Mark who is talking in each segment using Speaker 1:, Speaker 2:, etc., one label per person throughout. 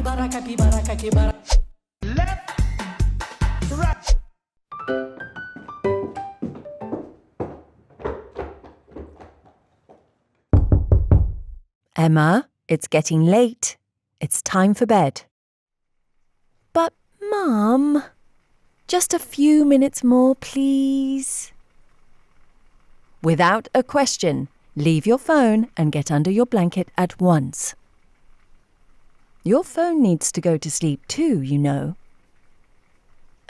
Speaker 1: capybara, capybara, capybara.
Speaker 2: Left, right.
Speaker 3: Emma, it's getting late. It's time for bed. But, Mum, just a few minutes more, please. Without a question, leave your phone and get under your blanket at once. Your phone needs to go to sleep too, you know.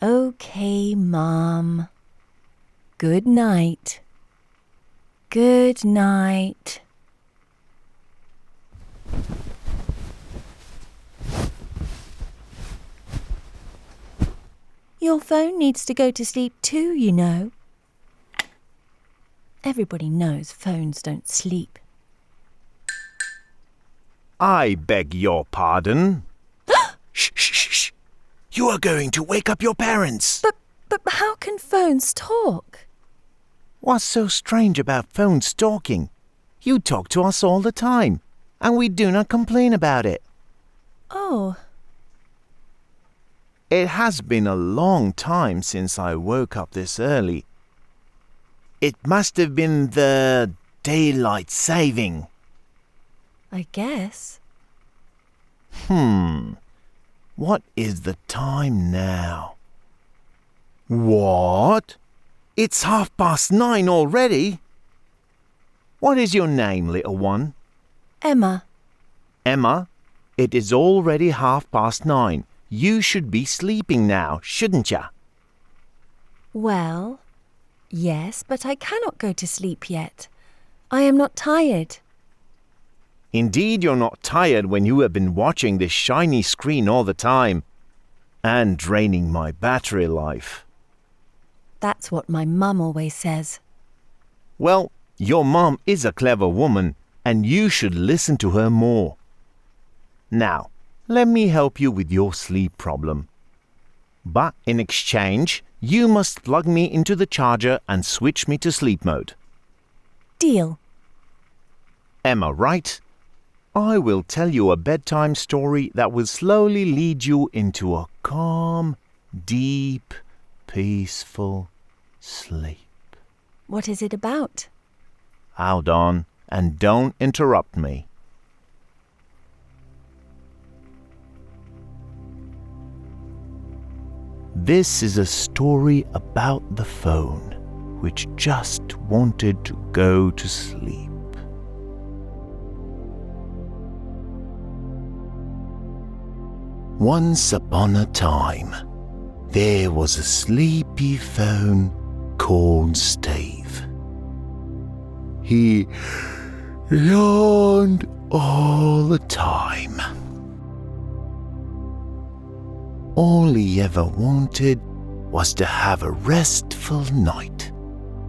Speaker 3: Okay, Mum. Good night. Good night. Your phone needs to go to sleep too, you know. Everybody knows phones don't sleep.
Speaker 2: I beg your pardon.
Speaker 4: Shh, shh, shh, shh. You are going to wake up your parents.
Speaker 3: But how can phones talk?
Speaker 2: What's so strange about phones talking? You talk to us all the time, and we do not complain about it.
Speaker 3: Oh,
Speaker 2: It has been a long time since I woke up this early. It must have been the daylight saving.
Speaker 3: I guess.
Speaker 2: What is the time now? What? It's 9:30 already? What is your name, little one?
Speaker 3: Emma,
Speaker 2: Emma, it is already 9:30. You should be sleeping now, shouldn't ya?
Speaker 3: well, yes, but I cannot go to sleep yet. I am not tired.
Speaker 2: Indeed, you're not tired when you have been watching this shiny screen all the time and draining my battery life.
Speaker 3: That's what my mum always says.
Speaker 2: Well, your mom is a clever woman and you should listen to her more. Now, let me help you with your sleep problem. But in exchange, you must plug me into the charger and switch me to sleep mode.
Speaker 3: Deal.
Speaker 2: Emma, right? I will tell you a bedtime story that will slowly lead you into a calm, deep, peaceful sleep.
Speaker 3: What is it about?
Speaker 2: Hold on, and don't interrupt me. This is a story about the phone, which just wanted to go to sleep. Once upon a time, there was a sleepy phone called Steve. He yawned all the time. All he ever wanted was to have a restful night,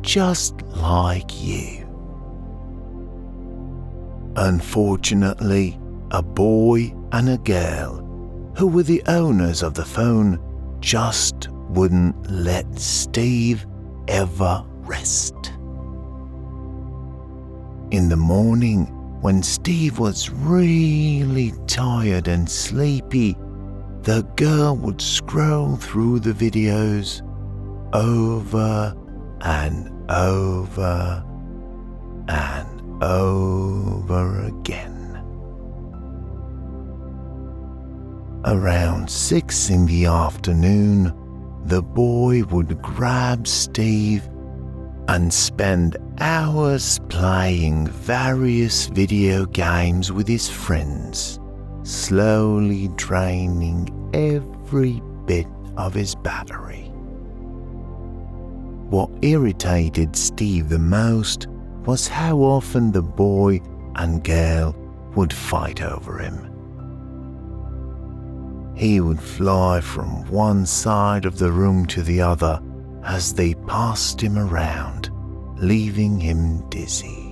Speaker 2: just like you. Unfortunately, a boy and a girl, who were the owners of the phone, just wouldn't let Steve ever rest. In the morning, when Steve was really tired and sleepy, the girl would scroll through the videos over and over and over again. Around 6 in the afternoon, the boy would grab Steve and spend hours playing various video games with his friends, slowly draining every bit of his battery. What irritated Steve the most was how often the boy and girl would fight over him. He would fly from one side of the room to the other as they passed him around, leaving him dizzy.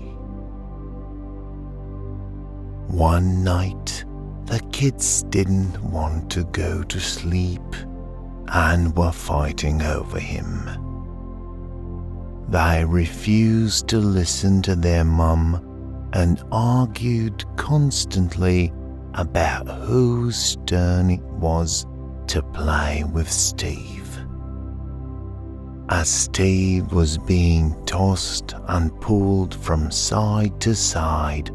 Speaker 2: One night, the kids didn't want to go to sleep and were fighting over him. They refused to listen to their mum and argued constantly about whose turn it was to play with Steve. As Steve was being tossed and pulled from side to side,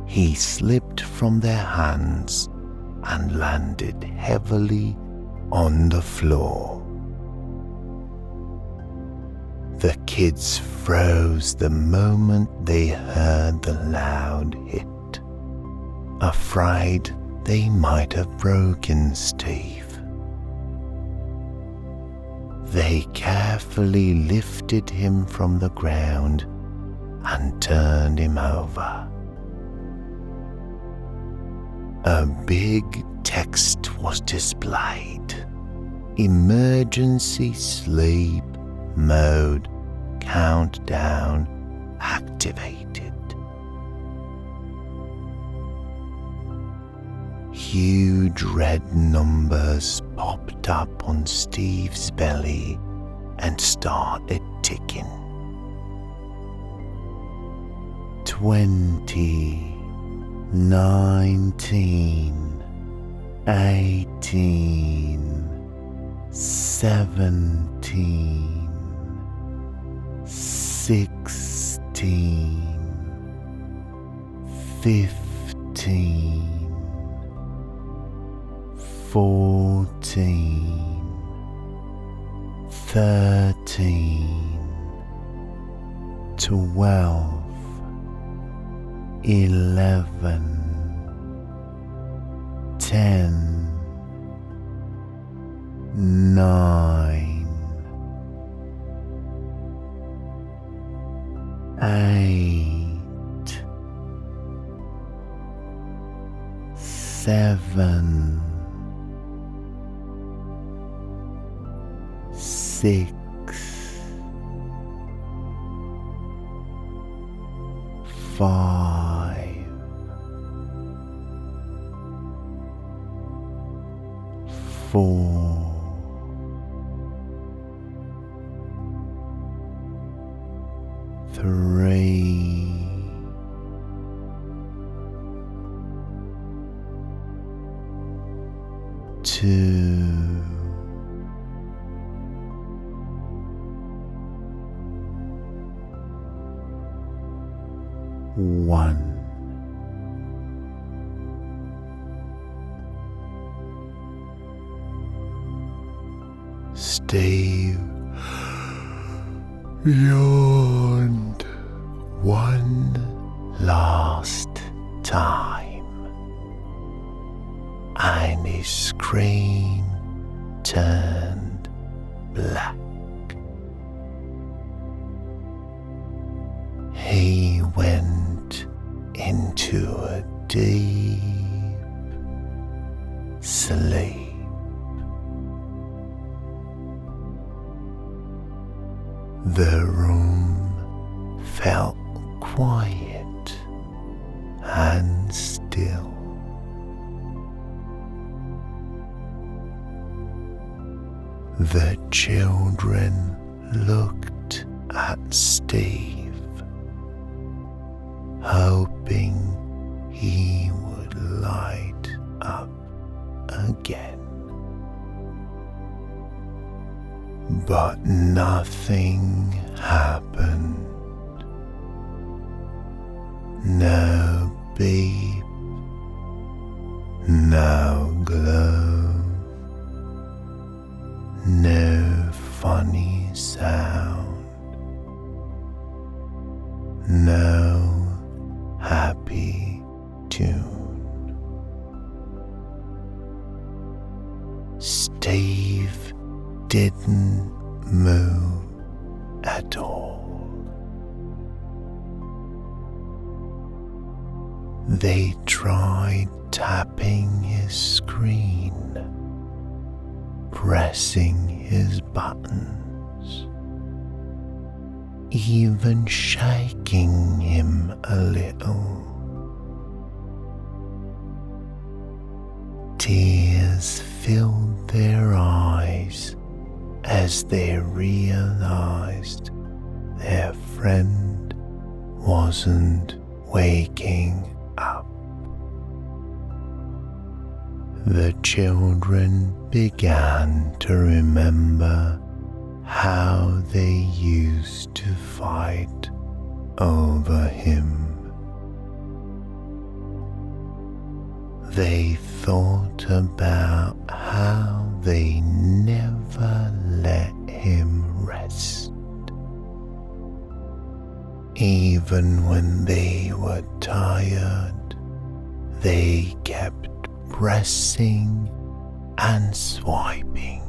Speaker 2: he slipped from their hands and landed heavily on the floor. The kids froze the moment they heard the loud hit, afraid they might have broken Steve. They carefully lifted him from the ground and turned him over. A big text was displayed. Emergency sleep mode countdown activated. Huge red numbers popped up on Steve's belly and started ticking. 20, 19, 18, 17, 16, 15, 14, 13, 12, 11, 10, 9, 8, 7, 6, 5, 4, 3, 2, 1. Steve yawned one last time, and his screen turned black. He went into a deep sleep. The room felt quiet and still. The children looked at Steve, hoping he would light up again. But nothing happened. No beep, no glow, no funny sound, no happy tune. Steve didn't move at all. They tried tapping his screen, pressing his buttons, even shaking him a little. Tears filled their eyes as they realized their friend wasn't waking up. The children began to remember how they used to fight over him. They thought about how they never let him rest. Even when they were tired, they kept pressing and swiping.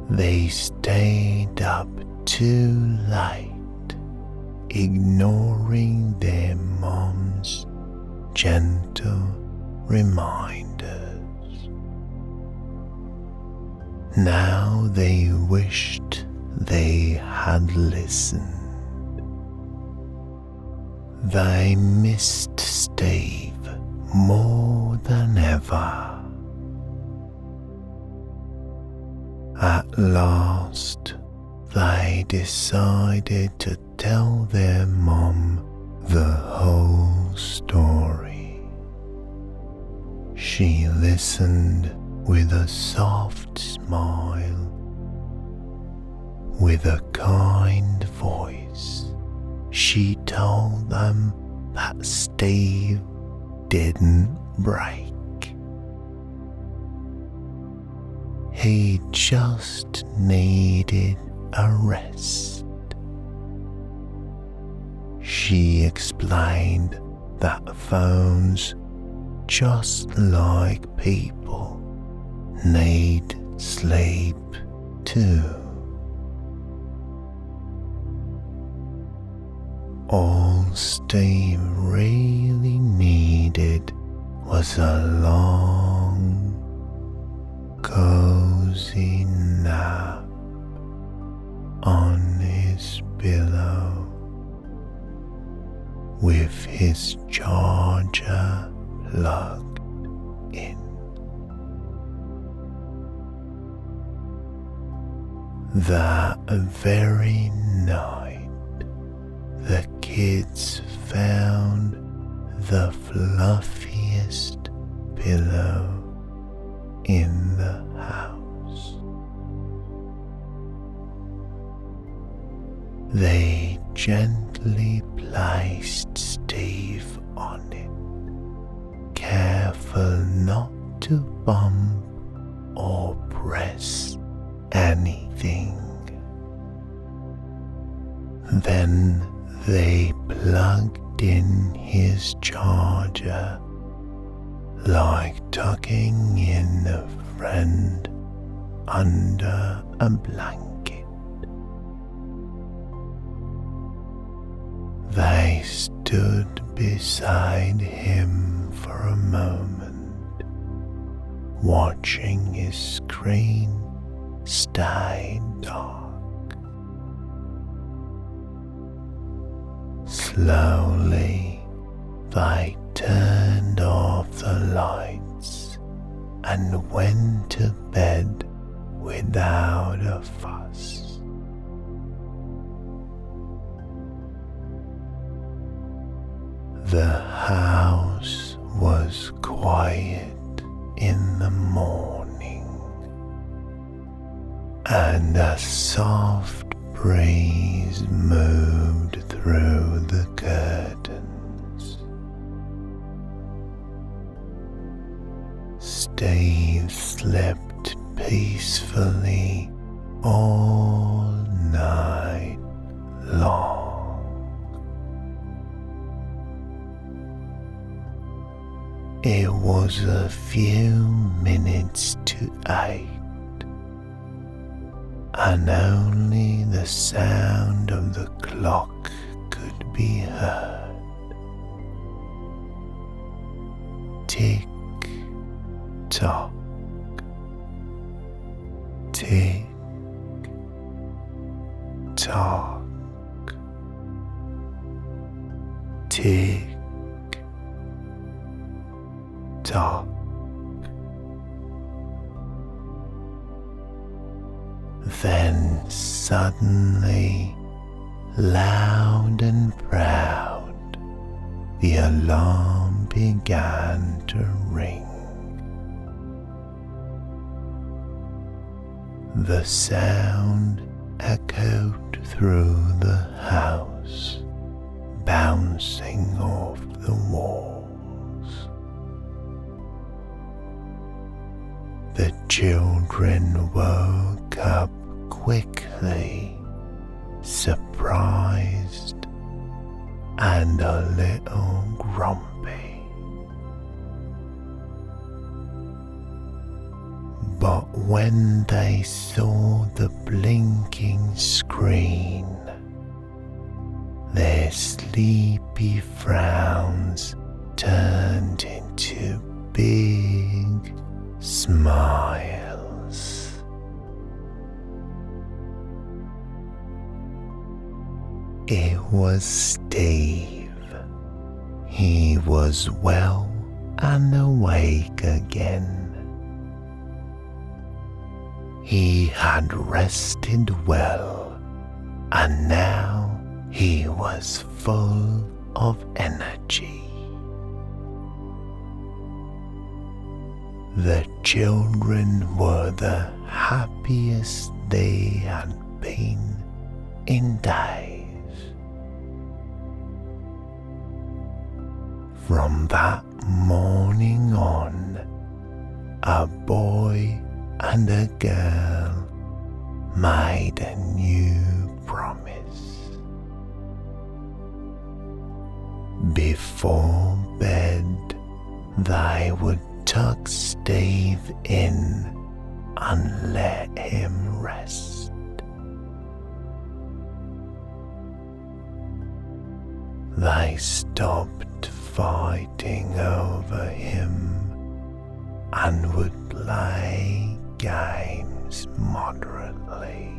Speaker 2: They stayed up too late, ignoring their mom's gentle reminders. Now they wished they had listened. They missed Steve more than ever. At last, they decided to tell their mom the whole story. She listened with a soft smile. With a kind voice, she told them that Steve didn't break. He just needed a rest. She explained that phones, just like people, need sleep too. All Steve really needed was a long, cozy nap on his pillow with his charger plugged in. That very night, the kids found the fluffiest pillow in the house. They gently placed Steve on it, careful not to bump or press anything. Then they plugged in his charger, like tucking in a friend under a blanket. They stood beside him for a moment, watching his screen stay dark. Slowly, they turned off the lights and went to bed without a fuss. The house was quiet in the morning, and a soft breeze moved through the curtains. Steve slept peacefully all night long. It was a few minutes to 8, and only the sound of the clock could be heard. Tick tock, tick tock, tick tock. Then suddenly, loud and proud, the alarm began to ring. The sound echoed through the house, bouncing off the walls. The children woke up quickly, surprised and a little grumpy. But when they saw the blinking screen, their sleepy frowns turned into big smiles. It was Steve. He was well and awake again. He had rested well, and now he was full of energy. The children were the happiest they had been in days. From that morning on, a boy and a girl made a new promise. Before bed, they would tuck Steve in and let him rest. They stopped fighting over him and would play games moderately.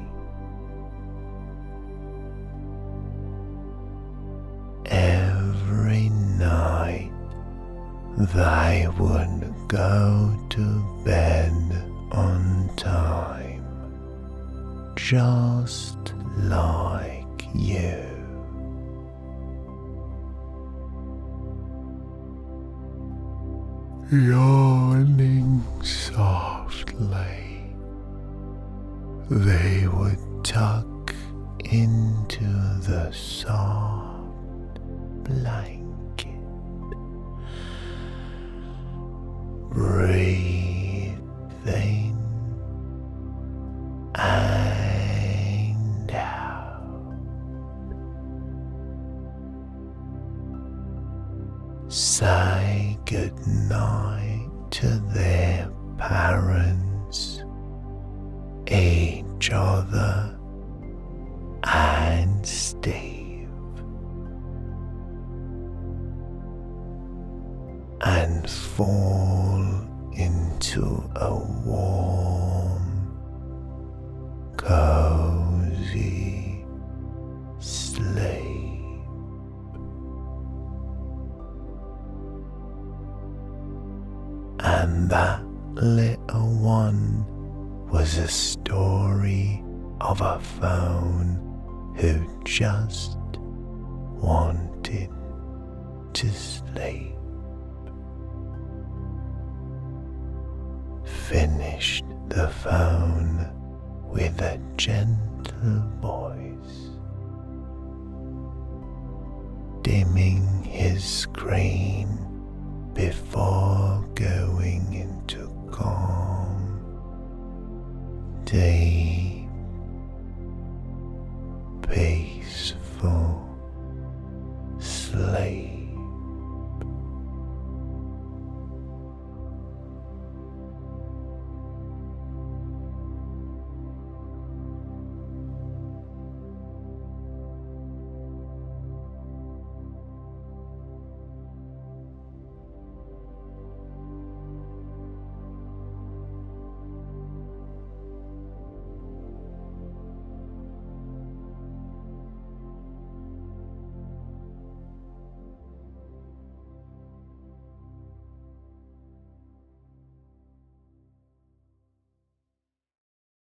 Speaker 2: Every night they would go to bed on time, just like you. Yawning softly, they would tuck into the soft blanket, breathe in and out. Say good night to their parents, each other, and Steve, and fall into a warm, cozy sleep. And that little one was a story of a phone who just wanted to sleep. Finished the phone with a gentle voice, dimming his screen before going into calm, deep, peaceful sleep.